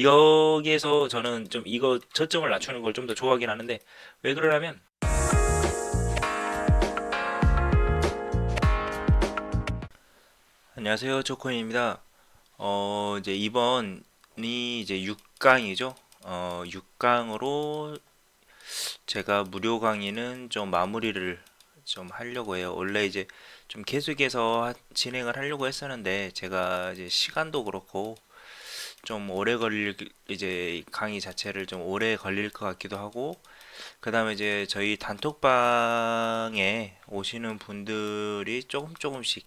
여기에서 저는 좀 이거 저점을 낮추는 걸 좀 더 좋아하긴 하는데, 왜 그러냐면, 안녕하세요, 조코인입니다. 이제 이번이 이제 6강이죠. 6강으로 제가 무료 강의는 좀 마무리를 좀 하려고 해요. 원래 이제 좀 계속해서 진행을 하려고 했었는데, 제가 이제 시간도 그렇고, 좀 오래 걸릴, 이제 강의 자체를 좀 오래 걸릴 것 같기도 하고, 그 다음에 이제 저희 단톡방에 오시는 분들이 조금 조금씩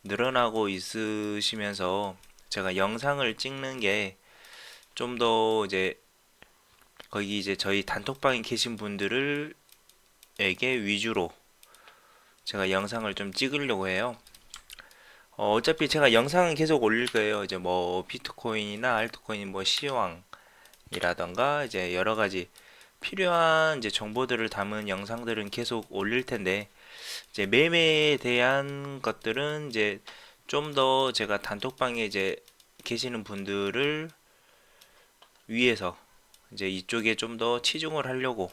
늘어나고 있으시면서 제가 영상을 찍는 게 좀 더 이제 거기 이제 저희 단톡방에 계신 분들을 에게 위주로 제가 영상을 좀 찍으려고 해요. 어차피 제가 영상은 계속 올릴 거예요. 이제 뭐 비트코인이나 알트코인 뭐 시황이라던가 이제 여러 가지 필요한 이제 정보들을 담은 영상들은 계속 올릴 텐데, 이제 매매에 대한 것들은 이제 좀 더 제가 단톡방에 이제 계시는 분들을 위해서 이제 이쪽에 좀 더 치중을 하려고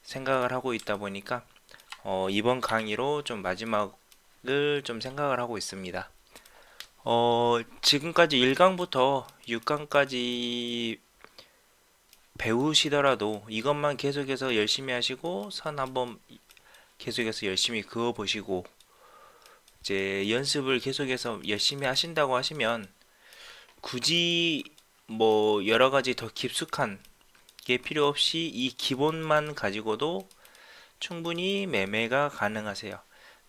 생각을 하고 있다 보니까 이번 강의로 좀 마지막을 좀 생각을 하고 있습니다. 지금까지 1강부터 6강까지 배우시더라도 이것만 계속해서 열심히 하시고 선 한번 계속해서 열심히 그어 보시고 이제 연습을 계속해서 열심히 하신다고 하시면 굳이 뭐 여러 가지 더 깊숙한 게 필요 없이 이 기본만 가지고도 충분히 매매가 가능하세요.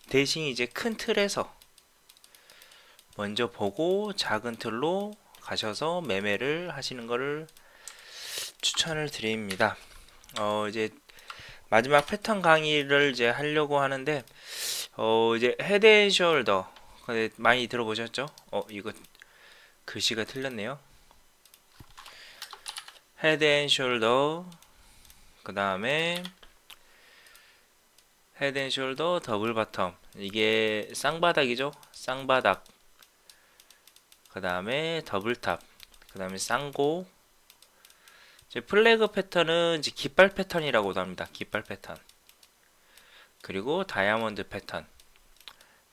대신 이제 큰 틀에서 먼저 보고 작은 틀로 가셔서 매매를 하시는 것을 추천을 드립니다. 이제 마지막 패턴 강의를 이제 하려고 하는데, 이제 헤드앤숄더 많이 들어보셨죠? 이거 글씨가 틀렸네요. 헤드앤숄더, 그 다음에 헤드앤숄더 더블 바텀, 이게 쌍바닥이죠. 쌍바닥, 그 다음에 더블탑, 그 다음에 쌍고. 이제 플래그 패턴은 이제 깃발 패턴이라고도 합니다. 깃발 패턴. 그리고 다이아몬드 패턴,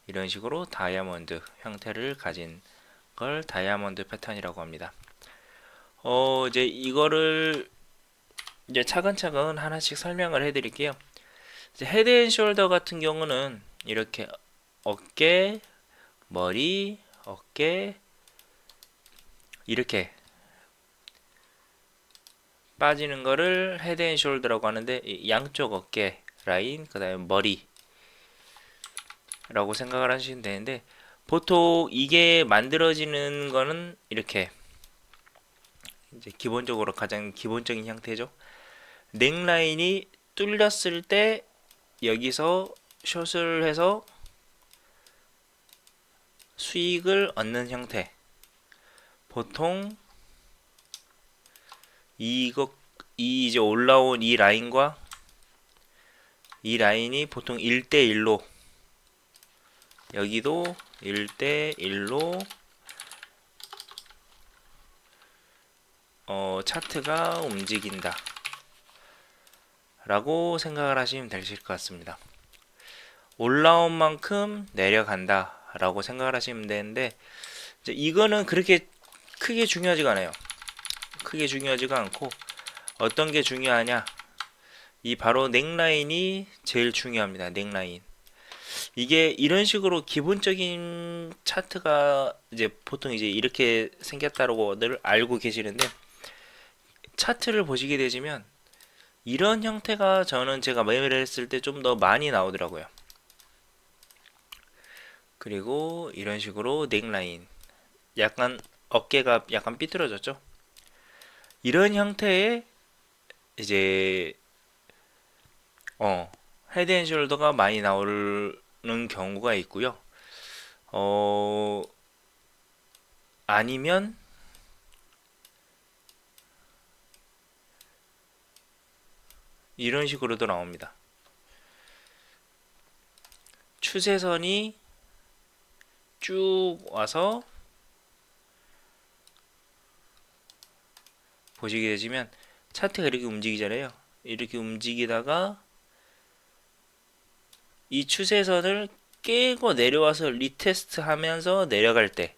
이런 식으로 다이아몬드 형태를 가진 걸 다이아몬드 패턴이라고 합니다. 이제 이거를 이제 차근차근 하나씩 설명을 해드릴게요. 이제 헤드 앤 숄더 같은 경우는 이렇게 어깨, 머리, 어깨 이렇게 빠지는 거를 헤드 앤 숄더라고 하는데, 양쪽 어깨 라인, 그 다음에 머리라고 생각을 하시면 되는데, 보통 이게 만들어지는 거는 이렇게 이제 기본적으로 가장 기본적인 형태죠. 넥라인이 뚫렸을 때 여기서 숏을 해서 수익을 얻는 형태. 보통 이거 이 이제 올라온 이 라인과 이 라인이 보통 1대1로, 여기도 1대1로 차트가 움직인다 라고 생각을 하시면 되실 것 같습니다. 올라온 만큼 내려간다 라고 생각을 하시면 되는데, 이제 이거는 그렇게 크게 중요하지가 않아요. 크게 중요하지가 않고, 어떤 게 중요하냐, 이 바로 넥라인이 제일 중요합니다. 넥라인. 이게 이런 식으로 기본적인 차트가 이제 보통 이제 이렇게 생겼다고 늘 알고 계시는데, 차트를 보시게 되시면 이런 형태가 저는 제가 매매를 했을 때 좀 더 많이 나오더라고요. 그리고 이런 식으로 넥라인, 약간 어깨가 약간 삐뚤어졌죠. 이런 형태의 이제 헤드앤숄더가 많이 나오는 경우가 있고요. 어 아니면 이런 식으로도 나옵니다. 추세선이 쭉 와서 보시게 되시면 차트가 이렇게 움직이잖아요. 이렇게 움직이다가 이 추세선을 깨고 내려와서 리테스트 하면서 내려갈 때,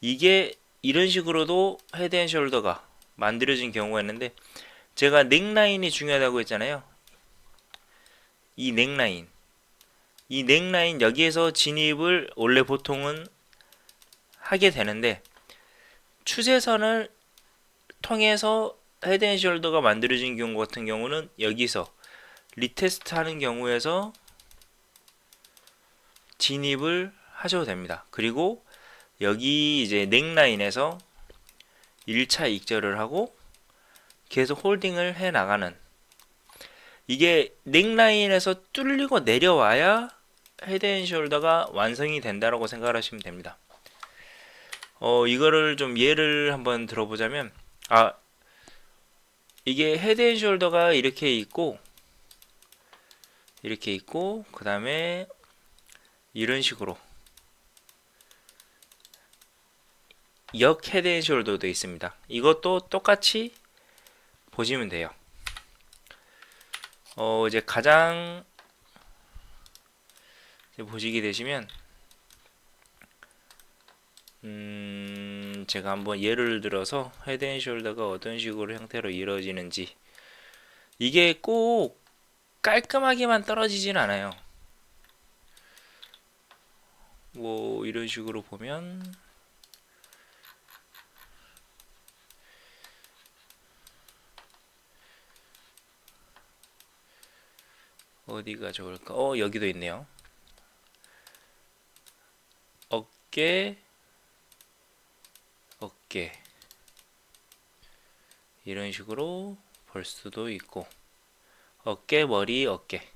이게 이런 식으로도 헤드앤숄더가 만들어진 경우가 있는데, 제가 넥라인이 중요하다고 했잖아요. 이 넥라인, 이 넥라인 여기에서 진입을 원래 보통은 하게 되는데, 추세선을 통해서 헤드앤숄더가 만들어진 경우 같은 경우는 여기서 리테스트 하는 경우에서 진입을 하셔도 됩니다. 그리고 여기 이제 넥라인에서 1차 익절을 하고 계속 홀딩을 해 나가는, 이게 넥라인에서 뚫리고 내려와야 헤드앤숄더가 완성이 된다라고 생각을 하시면 됩니다. 이거를 좀 예를 한번 들어보자면, 이게 헤드앤숄더가 이렇게 있고 그 다음에 이런 식으로 역 헤드앤숄더도 있습니다. 이것도 똑같이 보시면 돼요. 이제 가장 이제 보시게 되시면, 제가 한번 예를 들어서 헤드앤숄더가 어떤 식으로 형태로 이루어지는지, 이게 꼭 깔끔하게만 떨어지진 않아요. 뭐 이런 식으로 보면 어디가 좋을까? 여기도 있네요. 어깨 이런 식으로 볼 수도 있고, 어깨 머리 어깨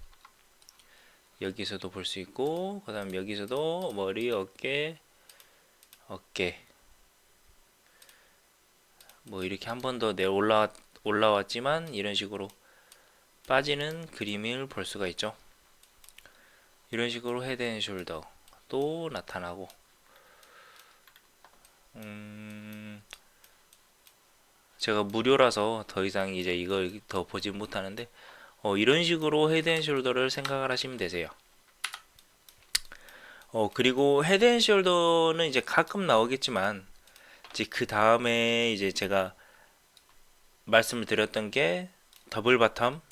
여기서도 볼 수 있고, 그 다음 여기서도 머리 어깨 뭐 이렇게 한 번 더 올라왔지만 이런 식으로 빠지는 그림을 볼 수가 있죠. 이런 식으로 헤드앤숄더도 나타나고, 제가 무료라서 더 이상 이제 이걸 더 보지 못하는데, 이런 식으로 헤드앤숄더를 생각을 하시면 되세요. 그리고 헤드앤숄더는 이제 가끔 나오겠지만, 이제 그 다음에 이제 제가 말씀을 드렸던 게 더블 바텀,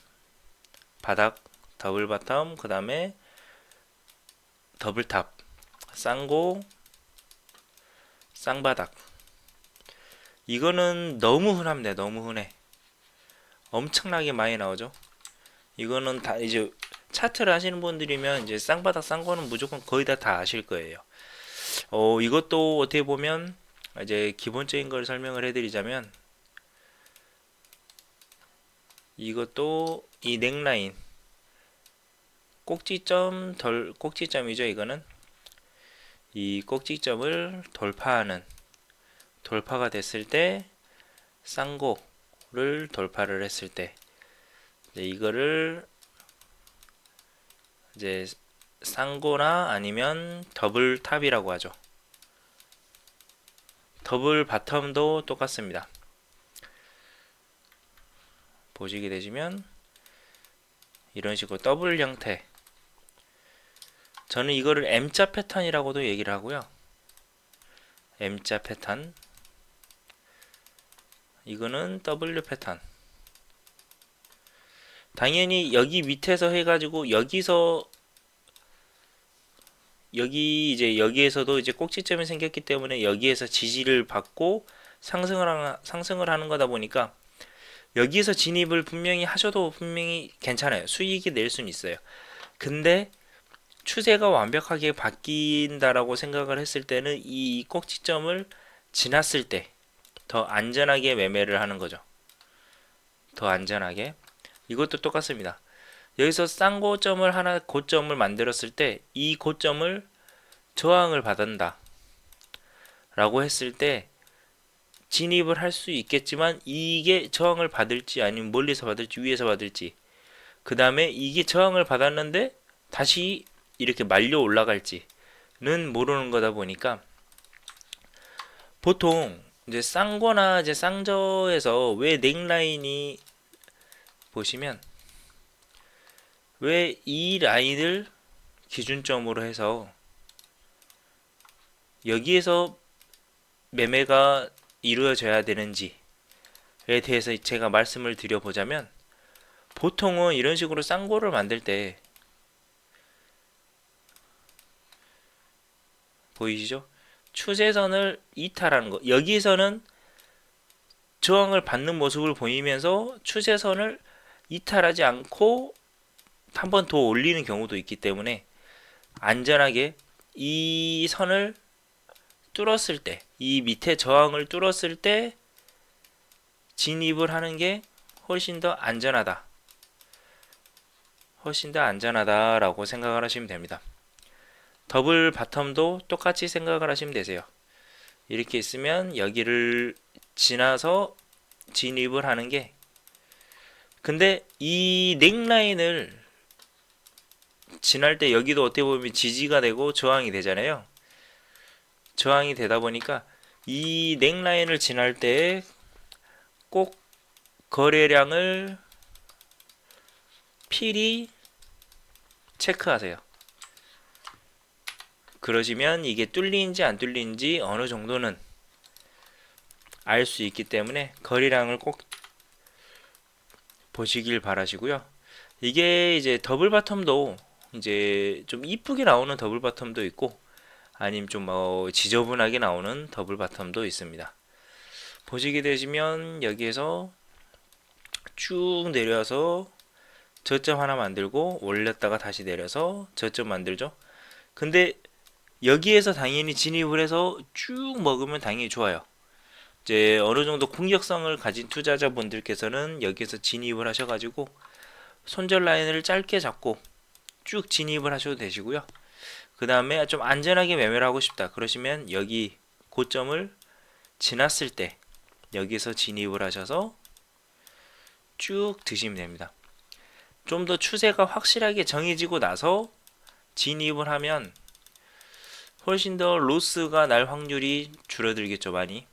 바닥, 더블 바텀, 그 다음에 더블 탑, 쌍고, 쌍바닥. 이거는 너무 흔합니다. 너무 흔해. 엄청나게 많이 나오죠. 이거는 다 이제 차트를 하시는 분들이면 이제 쌍바닥, 쌍고는 무조건 거의 다 아실 거예요. 이것도 어떻게 보면 이제 기본적인 걸 설명을 해드리자면, 이것도 이 넥라인 꼭지점이죠. 이거는 이 꼭지점을 돌파가 됐을 때, 쌍고를 돌파를 했을 때, 이거를 이제 쌍고나 아니면 더블 탑이라고 하죠. 더블 바텀도 똑같습니다. 보시게 되시면 이런 식으로 더블 형태, 저는 이거를 M자 패턴이라고도 얘기를 하고요. M자 패턴, 이거는 W 패턴. 당연히 여기 밑에서 해가지고 여기에서도 이제 꼭지점이 생겼기 때문에 여기에서 지지를 받고 상승을 하는 거다 보니까, 여기에서 진입을 분명히 하셔도 분명히 괜찮아요. 수익이 낼 수는 있어요. 근데 추세가 완벽하게 바뀐다라고 생각을 했을 때는 이 꼭지점을 지났을 때 더 안전하게 매매를 하는 거죠. 더 안전하게. 이것도 똑같습니다. 여기서 고점을 만들었을 때 이 고점을 저항을 받는다 라고 했을 때 진입을 할 수 있겠지만, 이게 저항을 받을지 아니면 멀리서 받을지 위에서 받을지, 그 다음에 이게 저항을 받았는데 다시 이렇게 말려 올라갈지는 모르는 거다 보니까, 보통 이제 쌍거나 이제 쌍저에서 왜 넥라인이 보시면 왜 이 라인을 기준점으로 해서 여기에서 매매가 이루어져야 되는지에 대해서 제가 말씀을 드려보자면, 보통은 이런 식으로 쌍고를 만들 때 보이시죠? 추세선을 이탈하는 거, 여기에서는 저항을 받는 모습을 보이면서 추세선을 이탈하지 않고 한 번 더 올리는 경우도 있기 때문에, 안전하게 이 선을 뚫었을 때, 이 밑에 저항을 뚫었을 때 진입을 하는 게 훨씬 더 안전하다, 훨씬 더 안전하다라고 생각을 하시면 됩니다. 더블 바텀도 똑같이 생각을 하시면 되세요. 이렇게 있으면 여기를 지나서 진입을 하는 게, 근데 이 넥라인을 지날 때 여기도 어떻게 보면 지지가 되고 저항이 되잖아요. 저항이 되다 보니까 이 넥라인을 지날 때 꼭 거래량을 필히 체크하세요. 그러시면 이게 뚫리는지 안 뚫리는지 어느 정도는 알 수 있기 때문에 거래량을 꼭 보시길 바라시고요. 이게 이제 더블 바텀도 이제 좀 이쁘게 나오는 더블 바텀도 있고, 아니면 좀 지저분하게 나오는 더블 바텀도 있습니다. 보시게 되시면 여기에서 쭉 내려서 저점 하나 만들고 올렸다가 다시 내려서 저점 만들죠. 근데 여기에서 당연히 진입을 해서 쭉 먹으면 당연히 좋아요. 이제 어느 정도 공격성을 가진 투자자분들께서는 여기에서 진입을 하셔가지고 손절 라인을 짧게 잡고 쭉 진입을 하셔도 되시고요. 그 다음에 좀 안전하게 매매를 하고 싶다 그러시면 여기 고점을 지났을 때 여기서 진입을 하셔서 쭉 드시면 됩니다. 좀 더 추세가 확실하게 정해지고 나서 진입을 하면 훨씬 더 로스가 날 확률이 줄어들겠죠, 많이.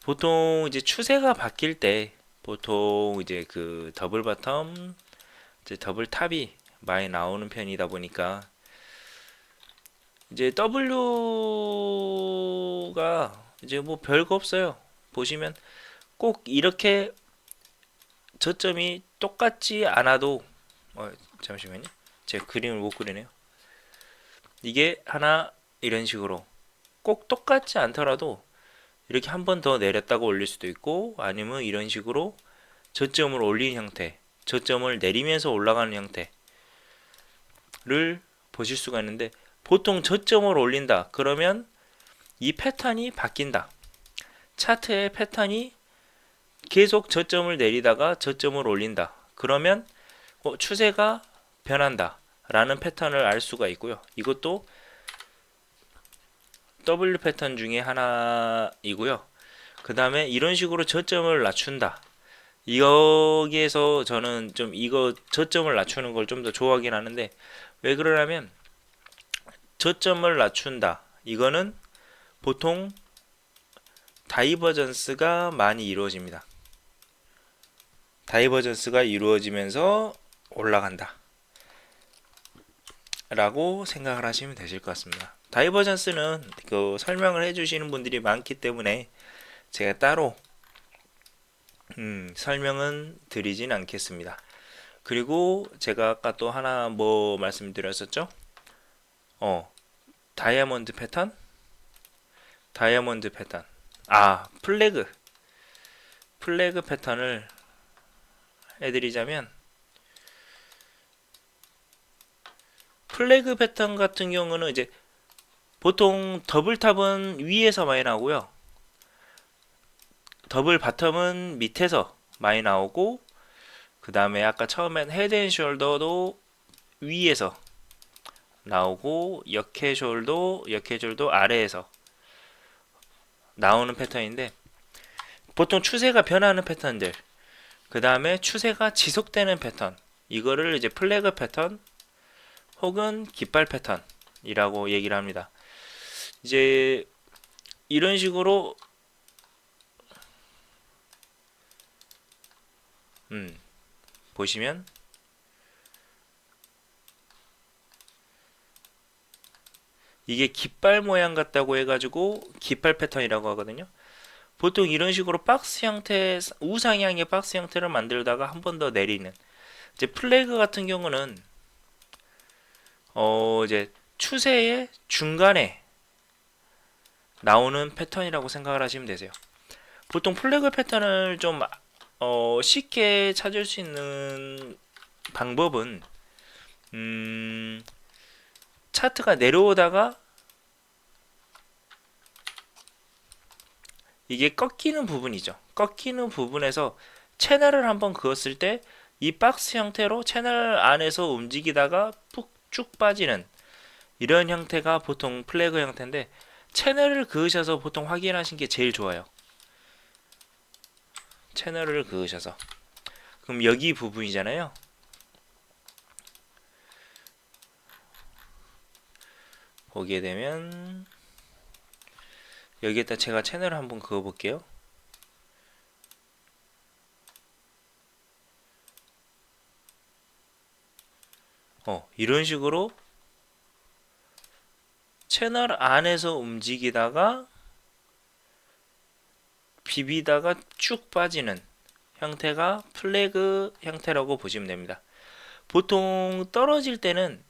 보통 이제 추세가 바뀔 때 보통 이제 그 더블 바텀, 이제 더블 탑이 많이 나오는 편이다 보니까 이제 W가 이제 뭐 별거 없어요. 보시면 꼭 이렇게 저점이 똑같지 않아도, 잠시만요. 제가 그림을 못 그리네요. 이게 하나 이런 식으로 꼭 똑같지 않더라도 이렇게 한 번 더 내렸다가 올릴 수도 있고, 아니면 이런 식으로 저점을 올리는 형태, 저점을 내리면서 올라가는 형태를 보실 수가 있는데, 보통 저점을 올린다 그러면 이 패턴이 바뀐다, 차트의 패턴이 계속 저점을 내리다가 저점을 올린다 그러면 추세가 변한다 라는 패턴을 알 수가 있고요. 이것도 W 패턴 중에 하나이고요. 그 다음에 이런 식으로 저점을 낮춘다, 여기에서 저는 좀 이거 저점을 낮추는 걸 좀 더 좋아하긴 하는데, 왜 그러냐면 저점을 낮춘다, 이거는 보통 다이버전스가 많이 이루어집니다. 다이버전스가 이루어지면서 올라간다 라고 생각을 하시면 되실 것 같습니다. 다이버전스는 그 설명을 해주시는 분들이 많기 때문에 제가 따로 설명은 드리진 않겠습니다. 그리고 제가 아까 또 하나 뭐 말씀드렸었죠? 다이아몬드 패턴? 다이아몬드 패턴. 플래그 패턴을 해드리자면, 플래그 패턴 같은 경우는 이제 보통 더블탑은 위에서 많이 나오고요. 더블 바텀은 밑에서 많이 나오고, 그 다음에 아까 처음엔 헤드앤숄더도 위에서 나오고, 역해숄더 아래에서 나오는 패턴인데, 보통 추세가 변하는 패턴들, 그 다음에 추세가 지속되는 패턴, 이거를 이제 플래그 패턴 혹은 깃발 패턴이라고 얘기를 합니다. 이제 이런 식으로 보시면 이게 깃발 모양 같다고 해가지고 깃발 패턴이라고 하거든요. 보통 이런 식으로 박스 형태, 우상향의 박스 형태를 만들다가 한 번 더 내리는, 이제 플래그 같은 경우는 이제 추세의 중간에 나오는 패턴이라고 생각을 하시면 되세요. 보통 플래그 패턴을 좀 쉽게 찾을 수 있는 방법은 차트가 내려오다가 이게 꺾이는 부분이죠. 꺾이는 부분에서 채널을 한번 그었을 때 이 박스 형태로 채널 안에서 움직이다가 푹 쭉 빠지는 이런 형태가 보통 플래그 형태인데, 채널을 그으셔서 보통 확인하신 게 제일 좋아요. 채널을 그으셔서. 그럼 여기 부분이잖아요. 보게 되면 여기에다 제가 채널을 한번 그어 볼게요. 이런 식으로 채널 안에서 움직이다가 비비다가 쭉 빠지는 형태가 플래그 형태라고 보시면 됩니다. 보통 떨어질 때는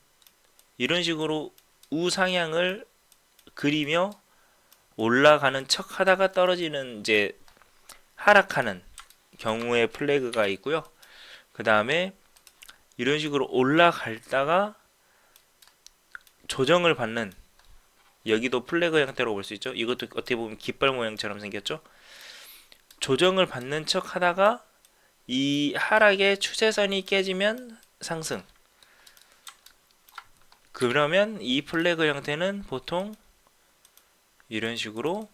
이런 식으로 우상향을 그리며 올라가는 척 하다가 떨어지는, 이제 하락하는 경우의 플래그가 있고요. 그 다음에 이런 식으로 올라갈다가 조정을 받는, 여기도 플래그 형태로 볼 수 있죠. 이것도 어떻게 보면 깃발 모양처럼 생겼죠. 조정을 받는 척 하다가 이 하락의 추세선이 깨지면 상승. 그러면 이 플래그 형태는 보통 이런 식으로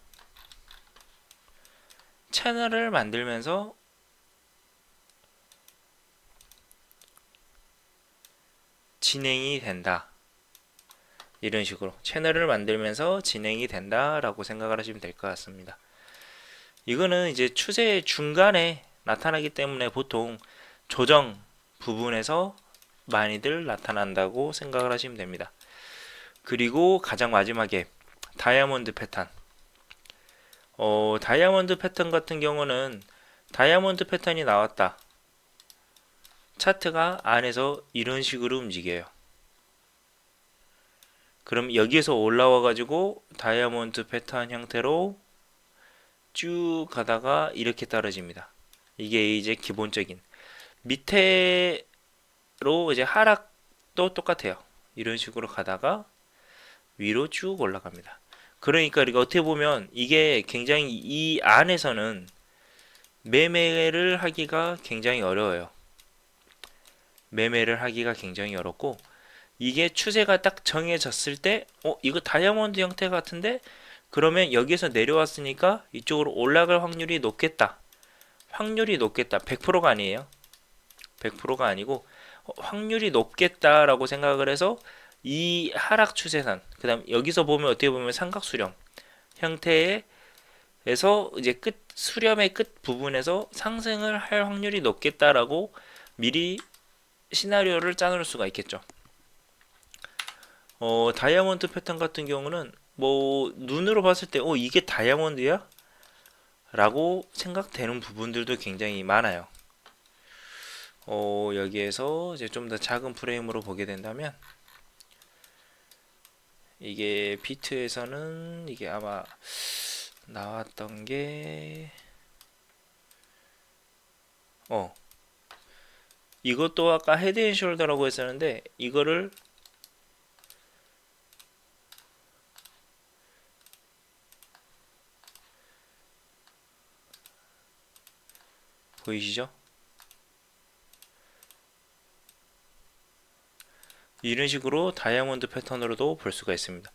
채널을 만들면서 진행이 된다. 이런 식으로 채널을 만들면서 진행이 된다라고 생각을 하시면 될 것 같습니다. 이거는 이제 추세의 중간에 나타나기 때문에 보통 조정 부분에서 많이들 나타난다고 생각을 하시면 됩니다. 그리고 가장 마지막에 다이아몬드 패턴. 다이아몬드 패턴 같은 경우는 다이아몬드 패턴이 나왔다. 차트가 안에서 이런 식으로 움직여요. 그럼 여기에서 올라와 가지고 다이아몬드 패턴 형태로 쭉 가다가 이렇게 떨어집니다. 이게 이제 기본적인. 밑에로 이제 하락도 똑같아요. 이런 식으로 가다가 위로 쭉 올라갑니다. 그러니까 이거 어떻게 보면 이게 굉장히 이 안에서는 매매를 하기가 굉장히 어려워요. 매매를 하기가 굉장히 어렵고, 이게 추세가 딱 정해졌을 때 이거 다이아몬드 형태 같은데, 그러면 여기서 내려왔으니까 이쪽으로 올라갈 확률이 높겠다. 확률이 높겠다. 100%가 아니에요. 100%가 아니고 확률이 높겠다라고 생각을 해서 이 하락 추세선, 그 다음 여기서 보면 어떻게 보면 삼각수렴 형태에서 이제 끝 수렴의 끝 부분에서 상승을 할 확률이 높겠다라고 미리 시나리오를 짜놓을 수가 있겠죠. 다이아몬드 패턴 같은 경우는 뭐 눈으로 봤을 때 이게 다이아몬드야? 라고 생각되는 부분들도 굉장히 많아요. 여기에서 이제 좀 더 작은 프레임으로 보게 된다면, 이게 비트에서는 이게 아마 나왔던 게 이것도 아까 헤드앤숄더라고 했었는데, 이거를 보이시죠? 이런 식으로 다이아몬드 패턴으로도 볼 수가 있습니다.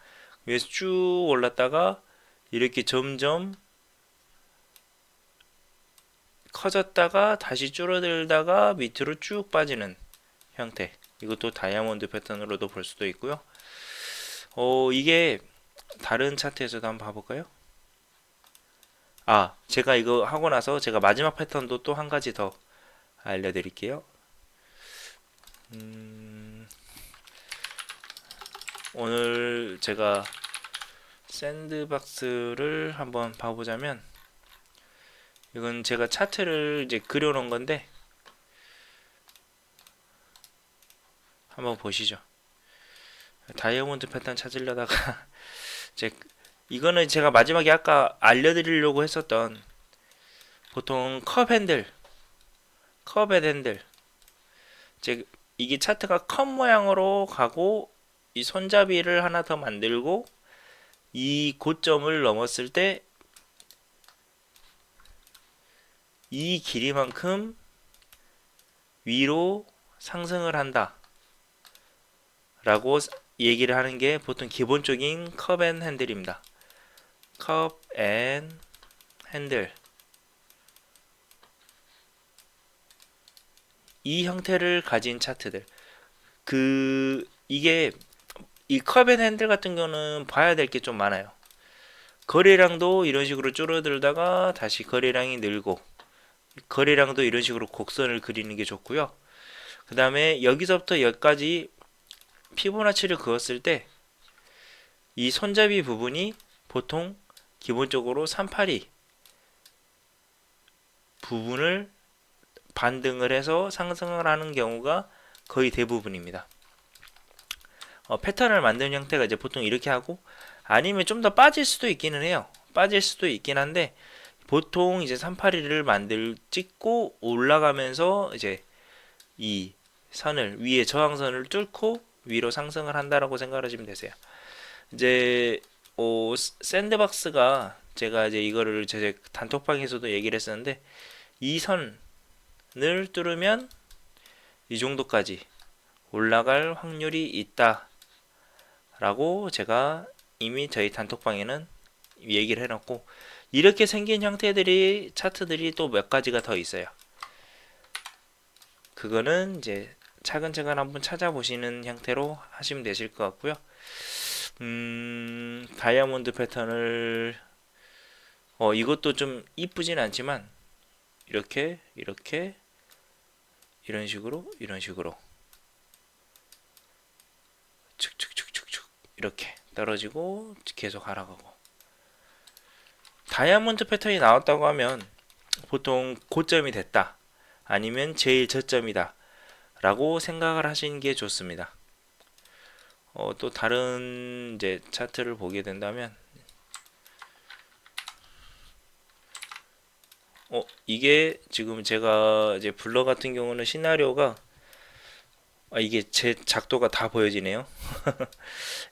위에서 쭉 올랐다가 이렇게 점점 커졌다가 다시 줄어들다가 밑으로 쭉 빠지는 형태. 이것도 다이아몬드 패턴으로도 볼 수도 있고요. 이게 다른 차트에서도 한번 봐볼까요? 제가 이거 하고 나서 제가 마지막 패턴도 또 한 가지 더 알려드릴게요. 오늘 제가 샌드박스를 한번 봐보자면, 이건 제가 차트를 이제 그려놓은 건데 한번 보시죠. 다이아몬드 패턴 찾으려다가 이제 이거는 제가 마지막에 아까 알려드리려고 했었던, 보통 컵 핸들, 이제 이게 차트가 컵 모양으로 가고, 이 손잡이를 하나 더 만들고 이 고점을 넘었을 때 이 길이만큼 위로 상승을 한다 라고 얘기를 하는 게 보통 기본적인 컵 앤 핸들입니다. 컵 앤 핸들, 이 형태를 가진 차트들, 이게 이 컵 앤 핸들 같은 경우는 봐야 될 게 좀 많아요. 거래량도 이런 식으로 줄어들다가 다시 거래량이 늘고, 거래량도 이런 식으로 곡선을 그리는 게 좋고요. 그 다음에 여기서부터 여기까지 피보나치를 그었을 때 이 손잡이 부분이 보통 기본적으로 382 부분을 반등을 해서 상승을 하는 경우가 거의 대부분입니다. 패턴을 만드는 형태가 이제 보통 이렇게 하고, 아니면 좀 더 빠질 수도 있기는 해요. 빠질 수도 있긴 한데 보통 이제 382를 찍고 올라가면서 이제 이 선을 위에 저항선을 뚫고 위로 상승을 한다라고 생각을 하시면 되세요. 이제 샌드박스가, 제가 이제 이거를 제 단톡방에서도 얘기를 했었는데, 이 선을 뚫으면 이 정도까지 올라갈 확률이 있다 라고 제가 이미 저희 단톡방에는 얘기를 해놨고, 이렇게 생긴 형태들이, 차트들이 또 몇 가지가 더 있어요. 그거는 이제 차근차근 한번 찾아보시는 형태로 하시면 되실 것 같고요. 다이아몬드 패턴을, 이것도 좀 이쁘진 않지만 이렇게 이런 식으로 축축축축축 이렇게 떨어지고 계속 하락하고, 다이아몬드 패턴이 나왔다고 하면 보통 고점이 됐다, 아니면 제일 저점이다 라고 생각을 하시는 게 좋습니다. 또 다른 이제 차트를 보게 된다면, 이게 지금 제가 이제 블러 같은 경우는 시나리오가, 이게 제 작도가 다 보여지네요.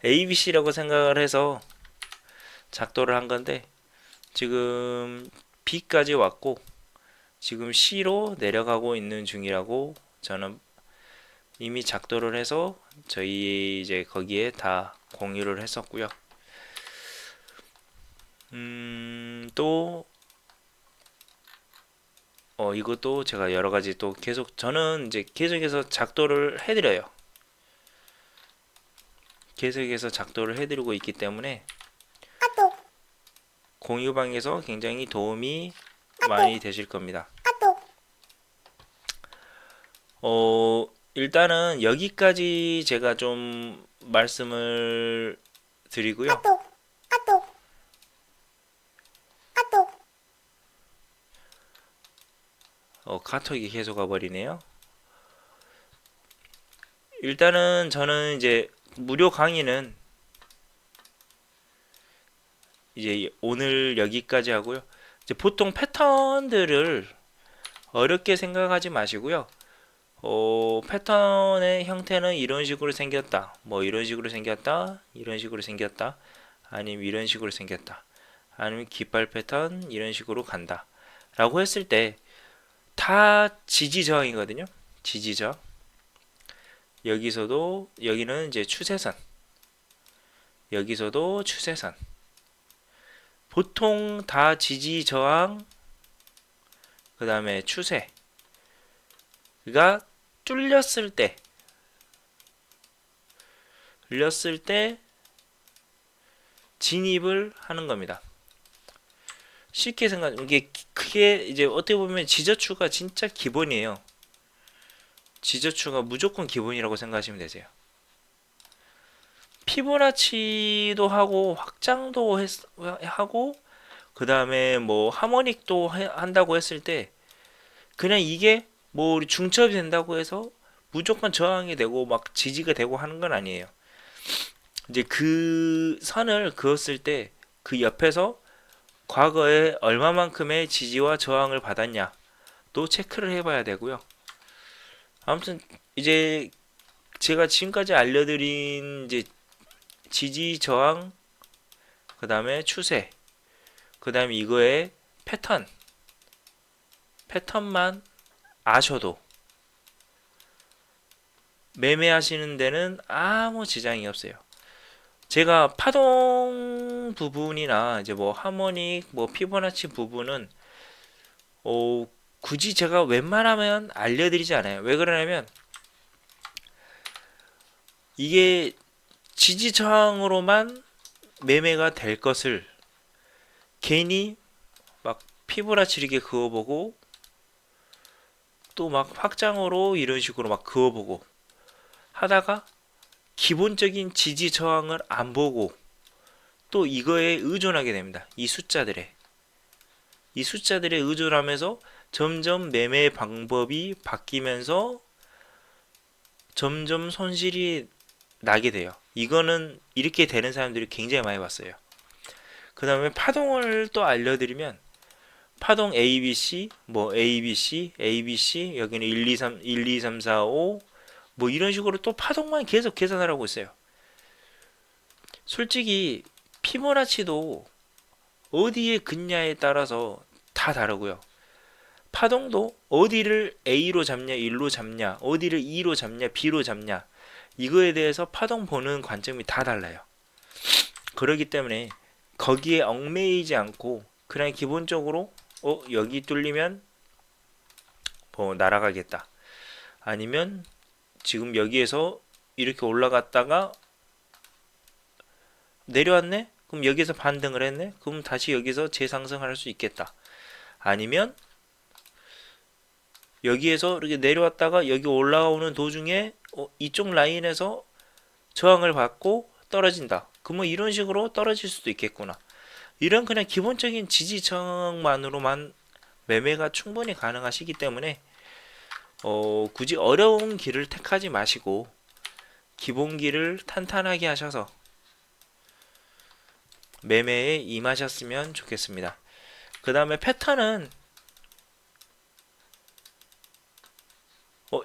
ABC라고 생각을 해서 작도를 한 건데, 지금 B까지 왔고 지금 C로 내려가고 있는 중이라고 저는 이미 작도를 해서 저희 이제 거기에 다 공유를 했었고요. 또 이것도 제가 여러 가지 또 계속, 저는 이제 계속해서 작도를 해드려요. 계속해서 작도를 해드리고 있기 때문에 공유방에서 굉장히 도움이 많이 되실 겁니다. 일단은 여기까지 제가 좀 말씀을 드리고요. 카톡이 계속 와버리네요. 일단은 저는 이제 무료 강의는 이제 오늘 여기까지 하고요. 이제 보통 패턴들을 어렵게 생각하지 마시고요. 패턴의 형태는 이런 식으로 생겼다, 뭐 이런 식으로 생겼다, 이런 식으로 생겼다, 아니면 이런 식으로 생겼다, 아니면 깃발 패턴 이런 식으로 간다 라고 했을 때 다 지지저항이거든요. 지지저항. 여기서도, 여기는 이제 추세선, 여기서도 추세선, 보통 다 지지저항, 그 다음에 추세가 뚫렸을 때 진입을 하는 겁니다. 쉽게 생각, 이게 크게 이제 어떻게 보면 지저추가 진짜 기본이에요. 지저추가 무조건 기본이라고 생각하시면 되세요. 피보나치도 하고 확장도 하고 그 다음에 뭐 하모닉도 한다고 했을 때 그냥 이게 뭐 우리 중첩이 된다고 해서 무조건 저항이 되고 막 지지가 되고 하는 건 아니에요. 이제 그 선을 그었을 때 그 옆에서 과거에 얼마만큼의 지지와 저항을 받았냐 또 체크를 해봐야 되고요. 아무튼 이제 제가 지금까지 알려드린 이제 지지 저항 그 다음에 추세 그 다음에 이거의 패턴만 아셔도 매매하시는 데는 아무 지장이 없어요. 제가 파동 부분이나 이제 뭐 하모닉 뭐 피보나치 부분은 굳이 제가 웬만하면 알려드리지 않아요. 왜 그러냐면 이게 지지 저항으로만 매매가 될 것을 괜히 막 피부나 치르게 그어보고 또 막 확장으로 이런 식으로 막 그어보고 하다가 기본적인 지지 저항을 안 보고 또 이거에 의존하게 됩니다. 이 숫자들에 의존하면서 점점 매매 방법이 바뀌면서 점점 손실이 나게 돼요. 이거는 이렇게 되는 사람들이 굉장히 많이 봤어요. 그 다음에 파동을 또 알려드리면 파동 ABC, 뭐 ABC, ABC, 여기는 1, 2, 3, 1, 2, 3, 4, 5, 뭐 이런 식으로 또 파동만 계속 계산을 하고 있어요. 솔직히 피보나치도 어디에 긋냐에 따라서 다 다르고요. 파동도 어디를 A로 잡냐, 1로 잡냐, 어디를 E로 잡냐, B로 잡냐, 이거에 대해서 파동 보는 관점이 다 달라요. 그렇기 때문에 거기에 얽매이지 않고 그냥 기본적으로 여기 뚫리면 뭐 날아가겠다. 아니면 지금 여기에서 이렇게 올라갔다가 내려왔네? 그럼 여기서 반등을 했네? 그럼 다시 여기서 재상승할 수 있겠다. 아니면 여기에서 이렇게 내려왔다가 여기 올라오는 도중에 이쪽 라인에서 저항을 받고 떨어진다. 그러면 이런 식으로 떨어질 수도 있겠구나. 이런 그냥 기본적인 지지 저항만으로만 매매가 충분히 가능하시기 때문에 굳이 어려운 길을 택하지 마시고 기본 길을 탄탄하게 하셔서 매매에 임하셨으면 좋겠습니다. 그 다음에 패턴은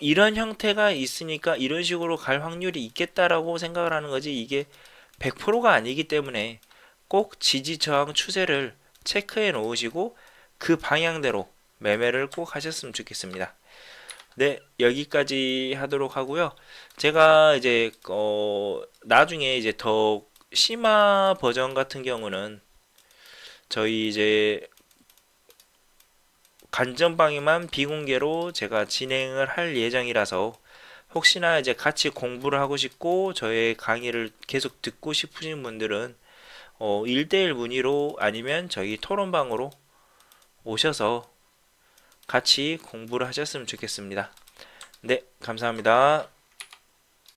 이런 형태가 있으니까 이런 식으로 갈 확률이 있겠다라고 생각을 하는 거지 이게 100%가 아니기 때문에 꼭 지지 저항 추세를 체크해 놓으시고 그 방향대로 매매를 꼭 하셨으면 좋겠습니다. 네, 여기까지 하도록 하고요. 제가 이제 나중에 이제 더 심화 버전 같은 경우는 저희 이제 간전방에만 비공개로 제가 진행을 할 예정이라서 혹시나 이제 같이 공부를 하고 싶고 저의 강의를 계속 듣고 싶으신 분들은 1대1 문의로 아니면 저희 토론방으로 오셔서 같이 공부를 하셨으면 좋겠습니다. 네, 감사합니다.